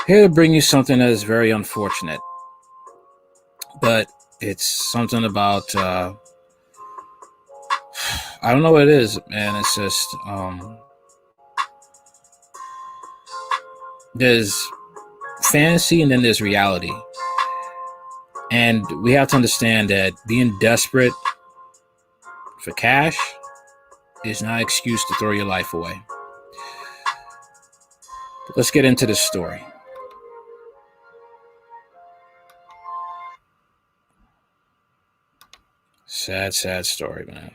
Here to bring you something that is very unfortunate, but it's something about I don't know what it is, man. It's just there's fantasy and then there's reality, and we have to understand that being desperate for cash is not an excuse to throw your life away. But let's get into this story. Sad, sad story, man.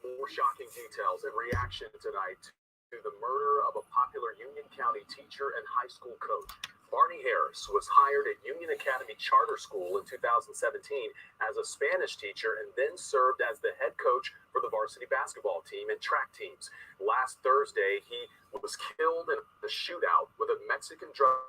More shocking details and reaction tonight to the murder of a popular Union County teacher and high school coach. Barney Harris was hired at Union Academy Charter School in 2017 as a Spanish teacher and then served as the head coach for the varsity basketball team and track teams. Last Thursday, he was killed in a shootout with a Mexican drug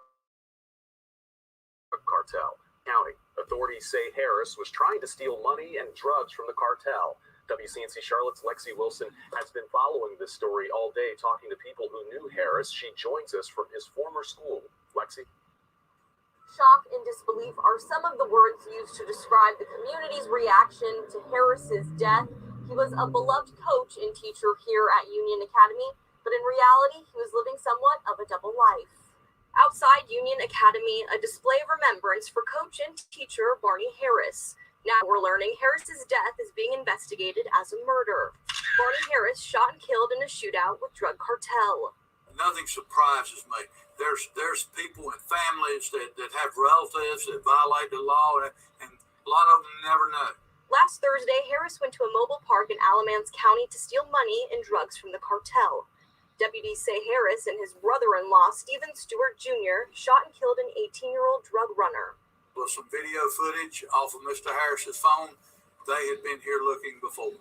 cartel. County authorities say Harris was trying to steal money and drugs from the cartel. WCNC Charlotte's Lexi Wilson has been following this story all day, talking to people who knew Harris. She joins us from his former school. Lexi. Shock and disbelief are some of the words used to describe the community's reaction to Harris's death. He was a beloved coach and teacher here at Union Academy, but in reality, he was living somewhat of a double life. Outside Union Academy, a display of remembrance for coach and teacher Barney Harris. Now we're learning Harris's death is being investigated as a murder. Barney Harris shot and killed in a shootout with drug cartel. Nothing surprises me. There's people and families that have relatives that violate the law, and a lot of them never know. Last Thursday, Harris went to a mobile park in Alamance County to steal money and drugs from the cartel. Deputies say Harris and his brother-in-law, Stephen Stewart Jr., shot and killed an 18-year-old drug runner. With some video footage off of Mr. Harris's phone, they had been here looking before.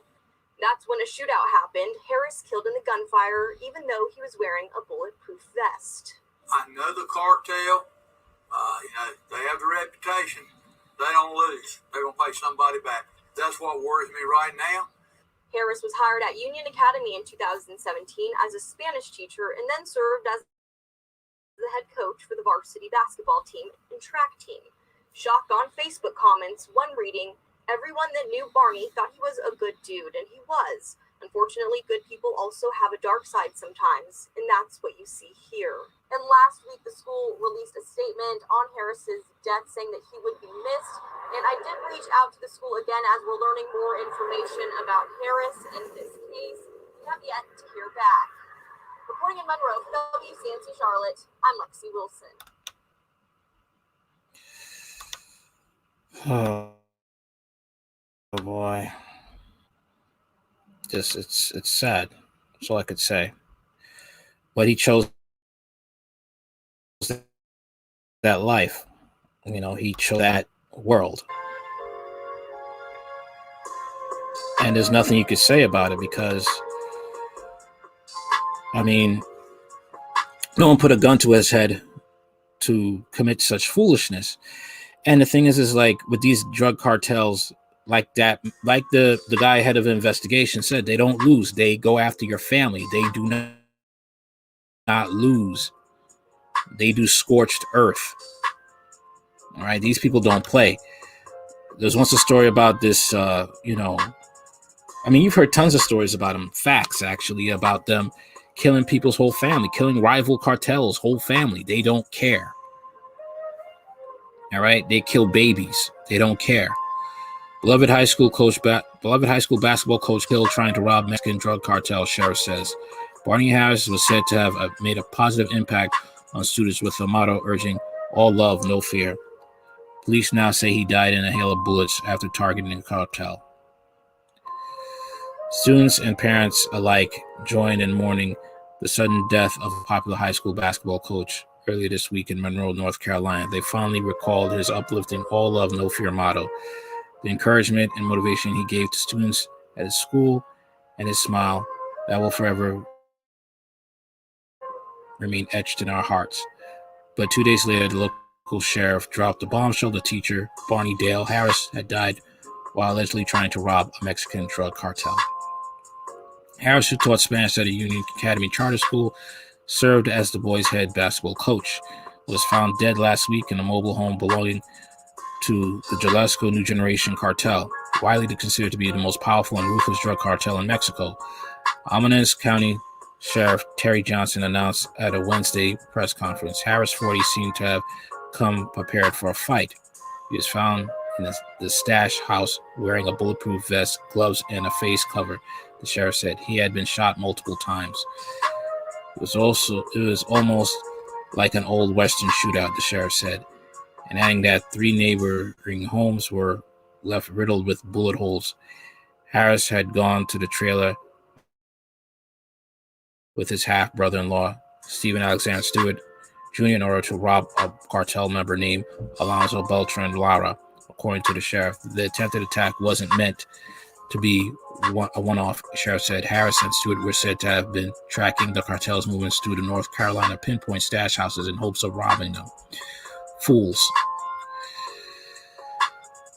That's when a shootout happened. Harris killed in the gunfire, even though he was wearing a bulletproof vest. I know the cartel. They have the reputation. They don't lose. They're going to pay somebody back. That's what worries me right now. Harris was hired at Union Academy in 2017 as a Spanish teacher and then served as the head coach for the varsity basketball team and track team. Shocked on Facebook comments, one reading, "Everyone that knew Barney thought he was a good dude," and he was. Unfortunately, good people also have a dark side sometimes, and that's what you see here. And last week, the school released a statement on Harris's death saying that he would be missed. And I did reach out to the school again as we're learning more information about Harris in this case. We have yet to hear back. Reporting in Monroe for WCNC Charlotte, I'm Lexi Wilson. Oh boy. Just it's sad. That's all I could say. But he chose that life. He chose that world. And there's nothing you could say about it because no one put a gun to his head to commit such foolishness. And the thing is like with these drug cartels like that, like the guy head of investigation said, they don't lose. They go after your family. They do not lose. They do scorched earth. All right. These people don't play. There's once a story about this, you've heard tons of stories about them. Facts, actually, about them killing people's whole family, killing rival cartels' whole family. They don't care. All right. They kill babies. They don't care. Beloved high school basketball coach killed trying to rob Mexican drug cartel, sheriff says. Barney Harris was said to have made a positive impact on students with a motto urging all love, no fear. Police now say he died in a hail of bullets after targeting the cartel. Students and parents alike joined in mourning the sudden death of a popular high school basketball coach earlier this week in Monroe, North Carolina. They finally recalled his uplifting all love, no fear motto, the encouragement and motivation he gave to students at his school, and his smile that will forever remain etched in our hearts. But 2 days later, the local sheriff dropped the bombshell. The teacher, Barney Dale Harris, had died while allegedly trying to rob a Mexican drug cartel. Harris, who taught Spanish at a Union Academy charter school, served as the boys' head basketball coach, was found dead last week in a mobile home belonging to the Jalisco New Generation Cartel, widely considered to be the most powerful and ruthless drug cartel in Mexico. Almontes County Sheriff Terry Johnson announced at a Wednesday press conference. Harris, 40, seemed to have come prepared for a fight. He was found in the stash house wearing a bulletproof vest, gloves, and a face cover, the sheriff said. He had been shot multiple times. It was almost like an old Western shootout, the sheriff said, and adding that 3 neighboring homes were left riddled with bullet holes. Harris had gone to the trailer with his half-brother-in-law, Stephen Alexander Stewart, Jr., in order to rob a cartel member named Alonso Beltran Lara. According to the sheriff, the attempted attack wasn't meant to be a one-off, the sheriff said. Harris and Stewart were said to have been tracking the cartel's movements through the North Carolina pinpoint stash houses in hopes of robbing them. Fools.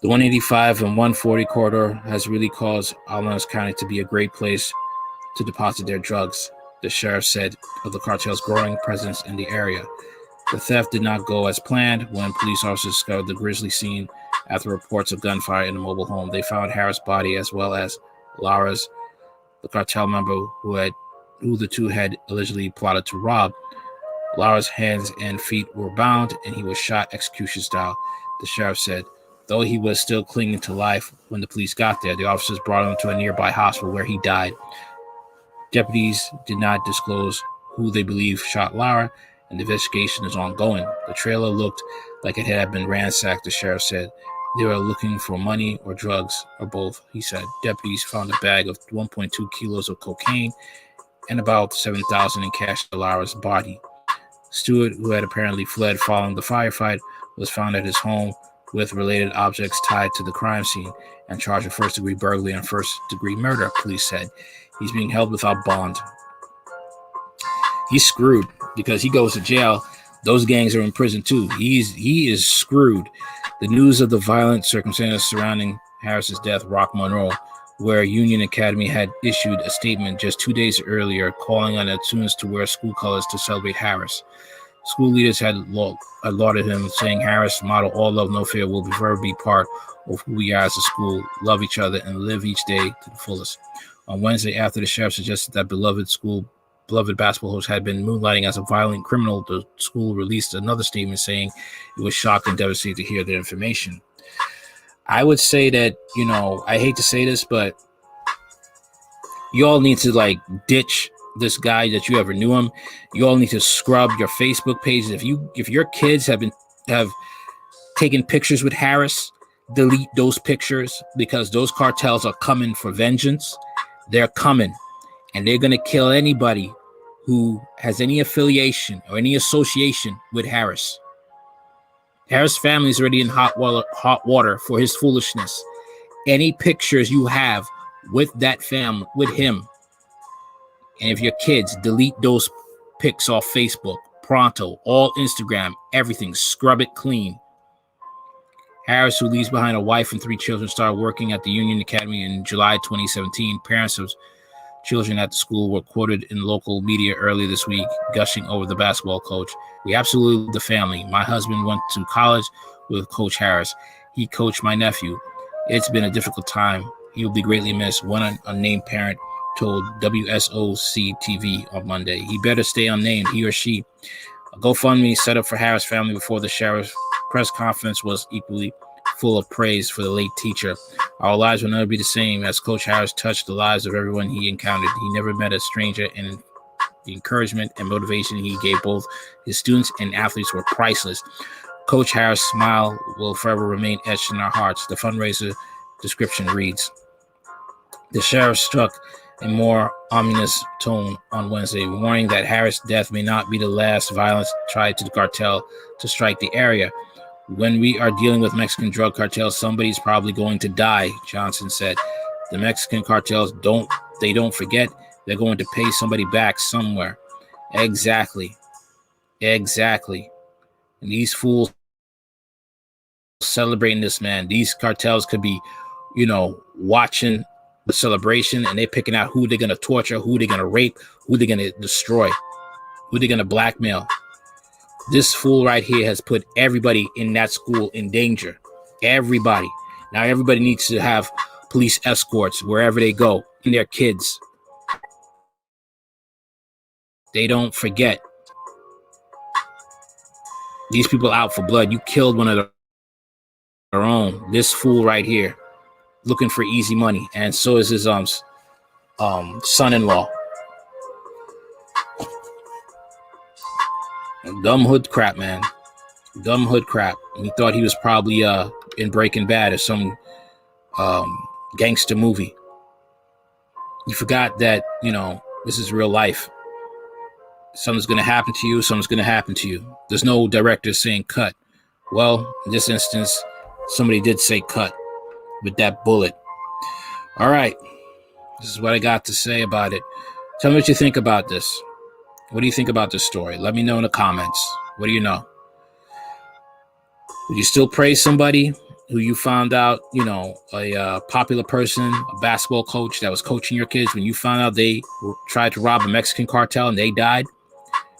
The 185 and 140 corridor has really caused Almontes County to be a great place to deposit their drugs, the sheriff said of the cartel's growing presence in the area. The theft did not go as planned when police officers discovered the grisly scene after reports of gunfire in a mobile home. They found Harris' body as well as Lara's, the cartel member who the two had allegedly plotted to rob. Lara's hands and feet were bound and he was shot execution style, the sheriff said. Though he was still clinging to life when the police got there, the officers brought him to a nearby hospital where he died. Deputies did not disclose who they believe shot Lara, and the investigation is ongoing. The trailer looked like it had been ransacked, the sheriff said. They were looking for money or drugs or both, he said. Deputies found a bag of 1.2 kilos of cocaine and about $7,000 in cash to Lara's body. Stewart, who had apparently fled following the firefight, was found at his home with related objects tied to the crime scene and charged with first-degree burglary and first-degree murder, police said. He's being held without bond. He's screwed because he goes to jail. Those gangs are in prison too. He is screwed. The news of the violent circumstances surrounding Harris's death rocked Monroe, where Union Academy had issued a statement just 2 days earlier calling on its students to wear school colors to celebrate Harris. School leaders had lauded him, saying Harris' motto, "All love, no fear," will forever be part of who we are as a school. Love each other and live each day to the fullest. On Wednesday, after the sheriff suggested that beloved basketball coach had been moonlighting as a violent criminal, the school released another statement saying it was shocked and devastated to hear the information. I would say that, I hate to say this, but you all need to ditch this guy that you ever knew him. You all need to scrub your Facebook pages. If your kids have taken pictures with Harris, delete those pictures, because those cartels are coming for vengeance. They're coming, and they're going to kill anybody who has any affiliation or any association with Harris. Harris' family is already in hot water for his foolishness. Any pictures you have with that family, with him, and if your kids, delete those pics off Facebook, pronto, all Instagram, everything, scrub it clean. Harris, who leaves behind a wife and 3 children, started working at the Union Academy in July 2017. Parents of children at the school were quoted in local media earlier this week, gushing over the basketball coach. "We absolutely love the family. My husband went to college with Coach Harris. He coached my nephew. It's been a difficult time. He will be greatly missed," one unnamed parent told WSOC TV on Monday. "He better stay unnamed, he or she." A GoFundMe set up for Harris' family before the sheriff's press conference was equally full of praise for the late teacher. "Our lives will never be the same as Coach Harris touched the lives of everyone he encountered. He never met a stranger, and the encouragement and motivation he gave both his students and athletes were priceless. Coach Harris' smile will forever remain etched in our hearts," the fundraiser description reads. The sheriff struck a more ominous tone on Wednesday, warning that Harris' death may not be the last violence tried to the cartel to strike the area. "When we are dealing with Mexican drug cartels, somebody's probably going to die," Johnson said. "The Mexican cartels don't forget. They're going to pay somebody back somewhere." Exactly. And these fools celebrating this, man. These cartels could be, watching the celebration, and they're picking out who they're going to torture, who they're going to rape, who they're going to destroy. Who are they going to blackmail? This fool right here has put everybody in that school in danger. Everybody. Now everybody needs to have police escorts wherever they go, and their kids. They don't forget. These people out for blood. You killed one of their own. This fool right here, looking for easy money, and so is his son-in-law. Dumb hood crap, man. Dumb hood crap. He thought he was probably in Breaking Bad or some gangster movie. You forgot that, you know, this is real life. Something's going to happen to you. Something's going to happen to you. There's no director saying cut. Well, in this instance, somebody did say cut with that bullet. All right. This is what I got to say about it. Tell me what you think about this. What do you think about this story? Let me know in the comments. What do you know? Would you still praise somebody who you found out, you know, a popular person, a basketball coach that was coaching your kids, when you found out they tried to rob a Mexican cartel and they died?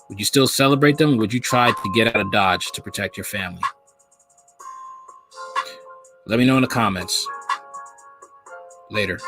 Would you still celebrate them? Or would you try to get out of Dodge to protect your family? Let me know in the comments. Later.